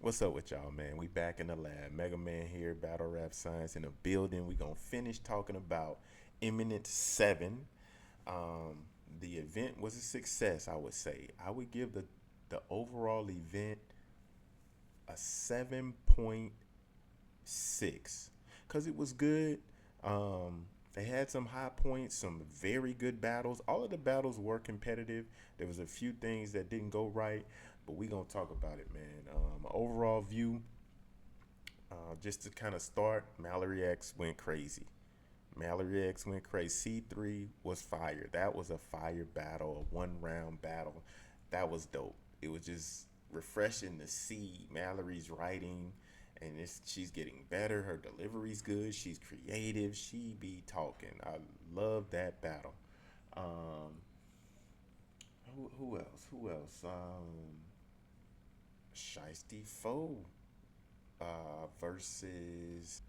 What's up with y'all, man? We back in the lab. Mega Man here, Battle Rap Science in the building. We gonna finish talking about Eminence 7. Um, the event was a success, I would say. I would give the overall event a 7.6 because it was good. They had some high points, some very good battles. All of the battles were competitive. There was a few things that didn't go right, but we gonna talk about it, man. Overall view, just to kind of start, Mallory X went crazy. Mallory X went crazy. C3 was fire. That was a fire battle, a 1 round battle. That was dope. It was just refreshing to see Mallory's writing, and she's getting better. Her delivery's good. She's creative. She be talking. I love that battle. Um, who else? Who else? Shiesty Foe versus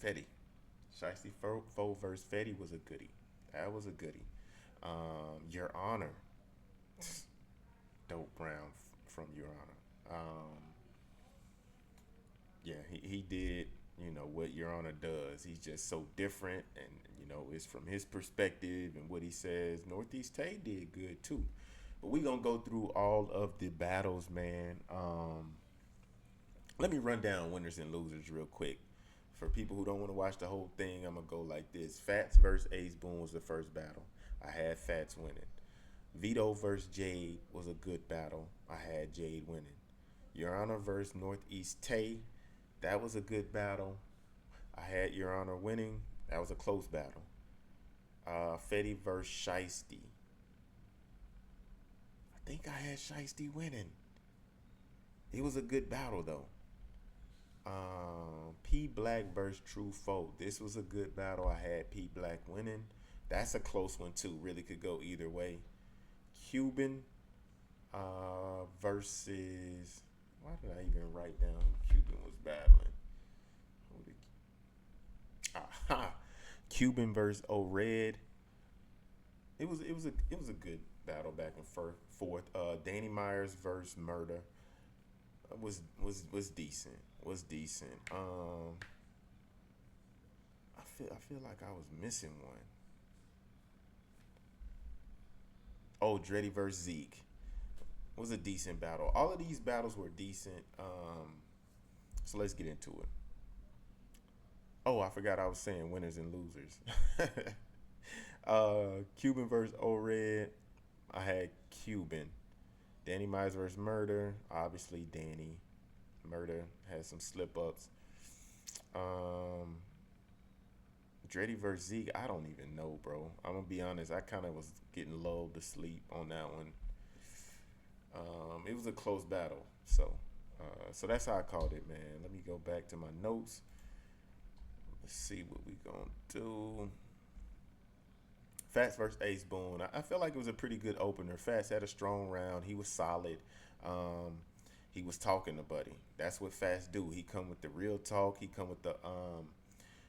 Fetty. Shiesty Foe versus Fetty was a goodie. That was a goodie. Your Honor, dope round from Your Honor. Yeah, he did, what Your Honor does. He's just so different, and, it's from his perspective and what he says. Northeast Tay did good too. But we going to go through all of the battles, man. Let me run down winners and losers real quick. For people who don't want to watch the whole thing, I'm going to go like this. Fats versus Ace Boone was the first battle. I had Fats winning. Vito versus Jade was a good battle. I had Jade winning. Your Honor versus Northeast Tay. That was a good battle. I had Your Honor winning. That was a close battle. Fetty versus Shiesty. I think I had Shiesty winning. It was a good battle though. P Black versus True Foe. This was a good battle. I had P Black winning. That's a close one too. Really could go either way. Cuban versus. Why did I even write down who Cuban was battling? Aha. Cuban versus O Red. It was a good battle back and forth. Danny Myers versus Murder was decent. Was decent. I feel like I was missing one. Oh, Dreddy versus Zeke was a decent battle. All of these battles were decent. So let's get into it. Oh, I forgot I was saying winners and losers. Cuban versus O Red. I had Cuban. Danny Myers versus Murder. Obviously, Danny. Murder had some slip ups. Um, Dreddy versus Zeke. I don't even know, bro. I'm gonna be honest. I kind of was getting lulled to sleep on that one. It was a close battle. So that's how I called it, man. Let me go back to my notes. Let's see what we gonna do. Fats versus Ace Boone. I feel like it was a pretty good opener. Fats had a strong round. He was solid. Um, he was talking to Buddy. That's what Fats do. He come with the real talk. He come with the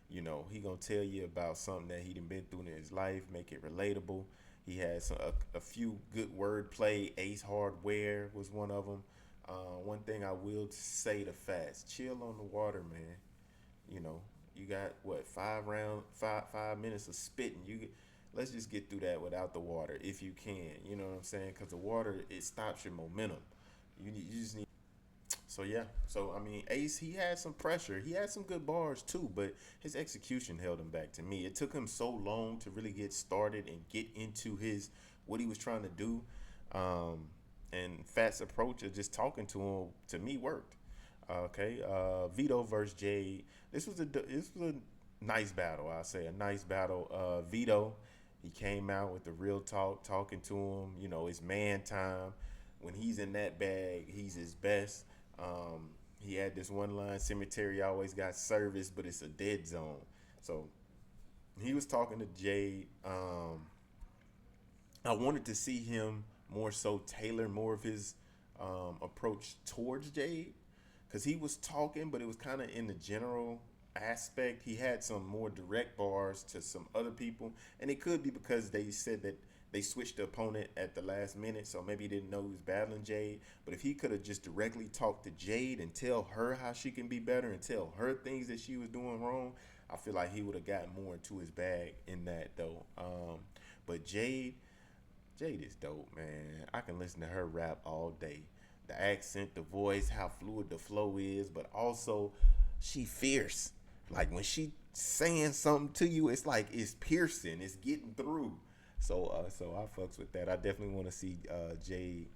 he gonna tell you about something that he done been through in his life, make it relatable. He had a few good wordplay. Ace Hardware was one of them. One thing I will say to Fats, chill on the water, man. You know, you got what 5 minutes of spitting. Let's just get through that without the water if you can. You know what I'm saying? Because the water, it stops your momentum. You just need. So yeah. So I mean, Ace, he had some pressure. He had some good bars too, but his execution held him back. To me, it took him so long to really get started and get into his what he was trying to do. Um, and Fat's approach of just talking to him to me worked. Okay, Vito versus Jade. This was a nice battle. I say a nice battle. Vito, he came out with the real talk, talking to him. It's man time. When he's in that bag, he's his best. He had this one line: "Cemetery always got service, but it's a dead zone." So he was talking to Jade. I wanted to see him more so tailor more of his approach towards Jade because he was talking, but it was kind of in the general aspect. He had some more direct bars to some other people, and it could be because they said that they switched the opponent at the last minute, so maybe he didn't know he was battling Jade. But if he could have just directly talked to Jade and tell her how she can be better and tell her things that she was doing wrong, I feel like he would have gotten more into his bag in that though. But Jade is dope, man. I can listen to her rap all day. The accent, the voice, how fluid the flow is, but also she fierce. Like when she saying something to you, it's like it's piercing, it's getting through. So I fucks with that. I definitely want to see Jade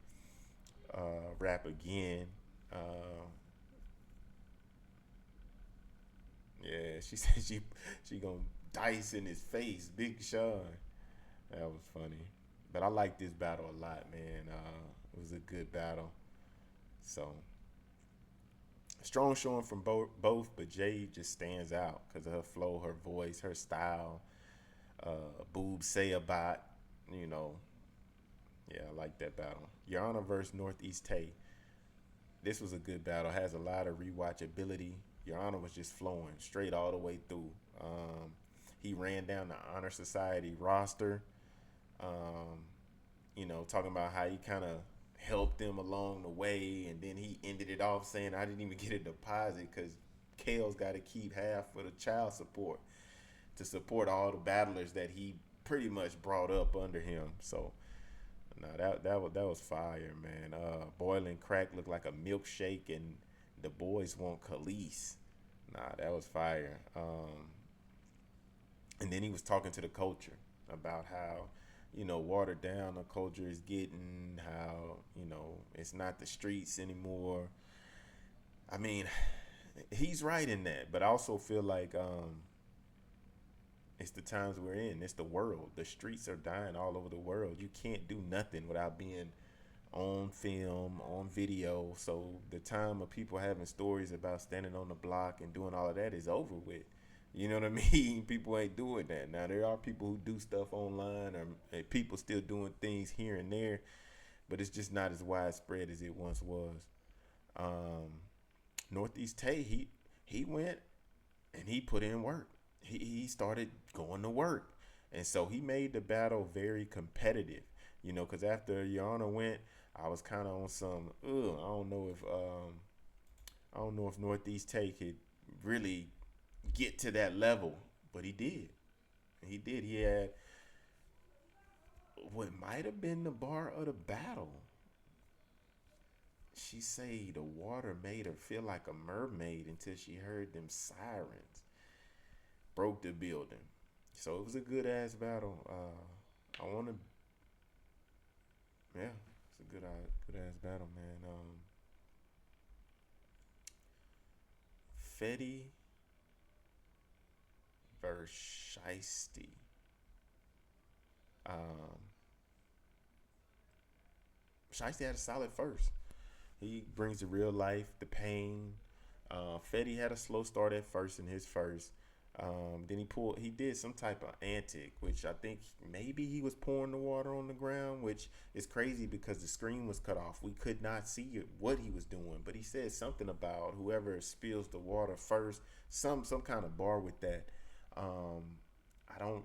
rap again. Uh, yeah, she said she gonna dice in his face, Big Sean. That was funny. But I like this battle a lot, man. It was a good battle. So strong showing from both, but Jade just stands out because of her flow, her voice, her style. Boob say about, you know, yeah, I like that battle. Your Honor versus Northeast Tay. This was a good battle. Has a lot of rewatchability. Your Honor was just flowing straight all the way through. He ran down the Honor Society roster. Um, talking about how he kind of helped them along the way, and then he ended it off saying, "I didn't even get a deposit because Kale's got to keep half for the child support to support all the battlers that he pretty much brought up under him." So, no, that was fire, man. Boiling crack looked like a milkshake, and the boys want Khalees. Nah, that was fire. And then he was talking to the culture about how watered down the culture is getting, how it's not the streets anymore. I mean, he's right in that, but I also feel like it's the times we're in. It's the world. The streets are dying all over the world. You can't do nothing without being on film, on video. So the time of people having stories about standing on the block and doing all of that is over with. You know what I mean? People ain't doing that. Now, there are people who do stuff online, or people still doing things here and there, but it's just not as widespread as it once was. Um, Northeast Tay, he went and he put in work. He started going to work. And so he made the battle very competitive, because after Yana went, I was kind of on some, I don't know if Northeast Tay could really get to that level, but he did. He did. He had what might have been the bar of the battle. She say the water made her feel like a mermaid until she heard them sirens. Broke the building. So it was a good ass battle. I want to, yeah, it's a good ass battle, man. Fetty versus Shiesty. Um, Shiesty had a solid first. He brings the real life, the pain. Fetty had a slow start at first in his first. Then he did some type of antic, which I think maybe he was pouring the water on the ground, which is crazy because the screen was cut off. We could not see what he was doing, but he said something about whoever spills the water first, some kind of bar with that. I don't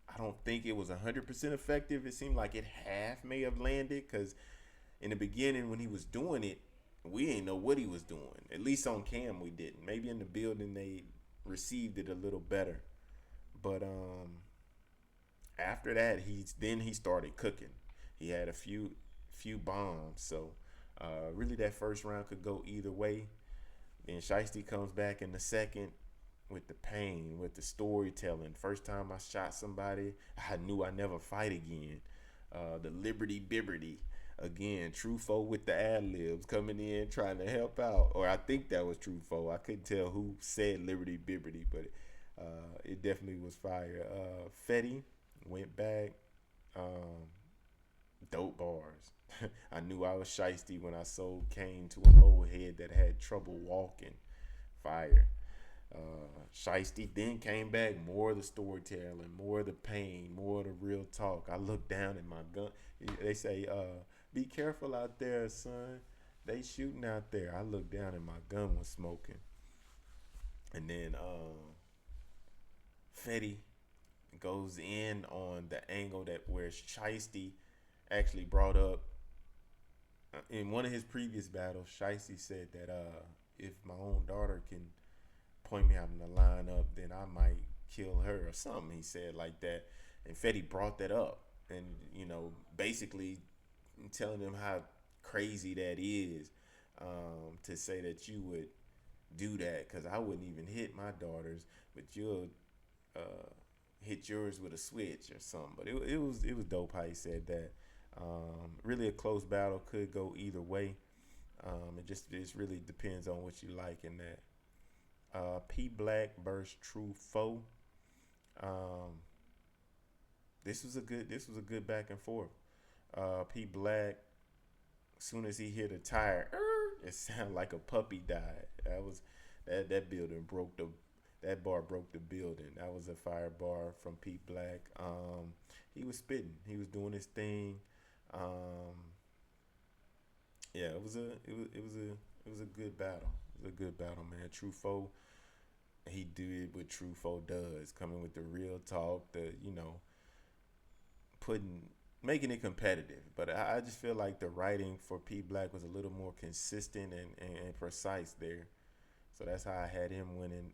I don't think it was 100% effective. It seemed like it half may have landed because in the beginning when he was doing it, we ain't know what he was doing. At least on cam we didn't. Maybe in the building they received it a little better. But after that he started cooking. He had a few bombs. So really that first round could go either way. Then Shiesty comes back in the second with the pain, with the storytelling. First time I shot somebody, I knew I never fight again. The Liberty Bibberty. Again, Trufo with the ad-libs coming in trying to help out. Or I think that was Trufo. I couldn't tell who said Liberty Bibberty, but it definitely was fire. Fetty went back. Dope bars. I knew I was shiesty when I sold cane to an old head that had trouble walking. Fire. Shiesty then came back, more of the storytelling, more of the pain, more of the real talk. I looked down at my gun. They say, be careful out there, son. They shooting out there. I looked down and my gun was smoking. And then Fetty goes in on the angle that where Shiesty actually brought up in one of his previous battles. Shiesty said that if my own daughter can point me out in the lineup, then I might kill her or something. He said like that, and Fetty brought that up, and basically telling him how crazy that is, to say that you would do that, because I wouldn't even hit my daughters, but you'll hit yours with a switch or something. But it was dope how he said that. Really a close battle, could go either way. It really depends on what you like in that. P Black versus True Foe. This was a good back and forth. P Black, as soon as he hit a tire, it sounded like a puppy died. That building broke that bar broke the building. That was a fire bar from P Black. He was spitting. He was doing his thing. Yeah, it was a good battle. It was a good battle, man. True Foe, he did what True Foe does, coming with the real talk, making it competitive. But I just feel like the writing for P Black was a little more consistent and precise there. So that's how I had him winning.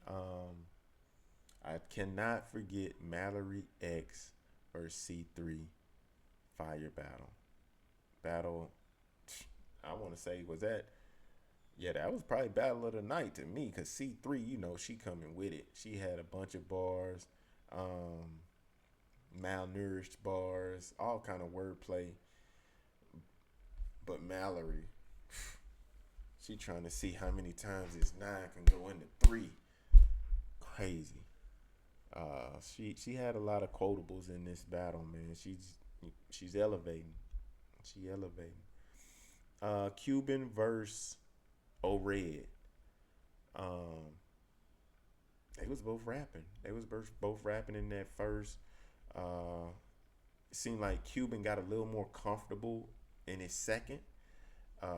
I cannot forget Mallory X versus C3 fire battle. I want to say, that was probably battle of the night to me, because C3, she coming with it. She had a bunch of bars, malnourished bars, all kind of wordplay. But Mallory, she trying to see how many times this 9 can go into 3. Crazy. She had a lot of quotables in this battle, man. She's elevating. Cuban versus ORED. They was both rapping. Both rapping in that first. It seemed like Cuban got a little more comfortable in his second. I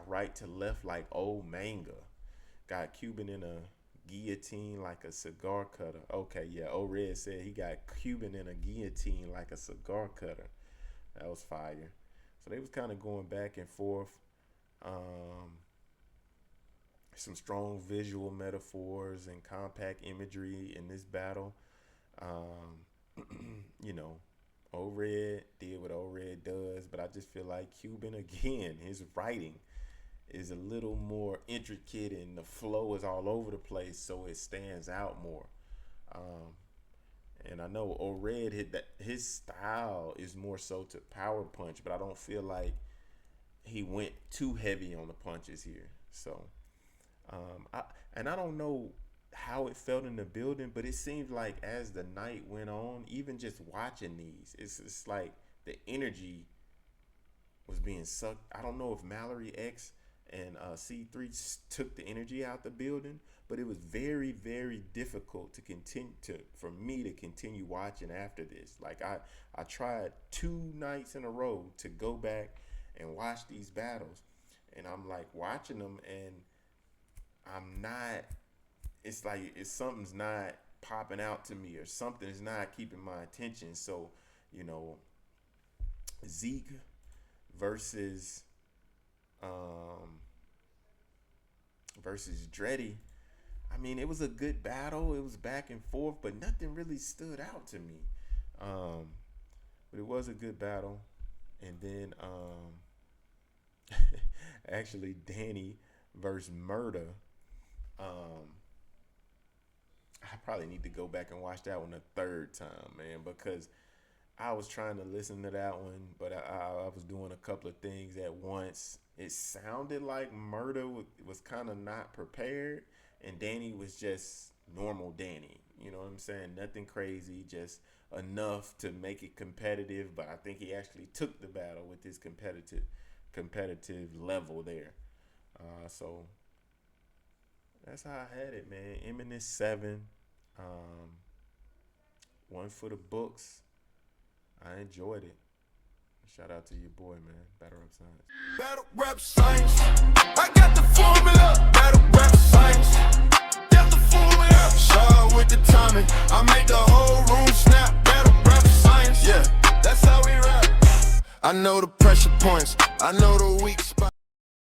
right to left like old manga. Got Cuban in a guillotine like a cigar cutter. Okay, yeah, ORED said he got Cuban in a guillotine like a cigar cutter. That was fire. So they was kind of going back and forth. Some strong visual metaphors and compact imagery in this battle. ORED did what ORED does, but I just feel like Cuban, again, his writing is a little more intricate and the flow is all over the place, so it stands out more. And I know ORED his style is more so to power punch, but I don't feel like he went too heavy on the punches here. So, I don't know how it felt in the building, but it seemed like as the night went on, even just watching these, it's like the energy was being sucked. I don't know if Mallory X and C3 took the energy out the building, but it was very, very difficult for me to continue watching after this. Like I tried 2 nights in a row to go back and watch these battles, and I'm like watching them, and I'm not. It's like something's not popping out to me, or something is not keeping my attention. So, Zeke versus Dreddy. I mean, it was a good battle. It was back and forth, but nothing really stood out to me. But it was a good battle. And then actually Danny versus Murda. I probably need to go back and watch that one a 3rd time, man, because I was trying to listen to that one, but I was doing a couple of things at once. It sounded like Murda was kind of not prepared, and Danny was just normal Danny. You know what I'm saying? Nothing crazy, just enough to make it competitive. But I think he actually took the battle with his competitive level there. So that's how I had it, man. Eminence 7. One for the books. I enjoyed it. Shout out to your boy, man. Battle Rap Science. Battle Rap Science. I got the formula. Battle Rap Science. Got the formula. Shout out with the timing. I know the pressure points, I know the weak spots.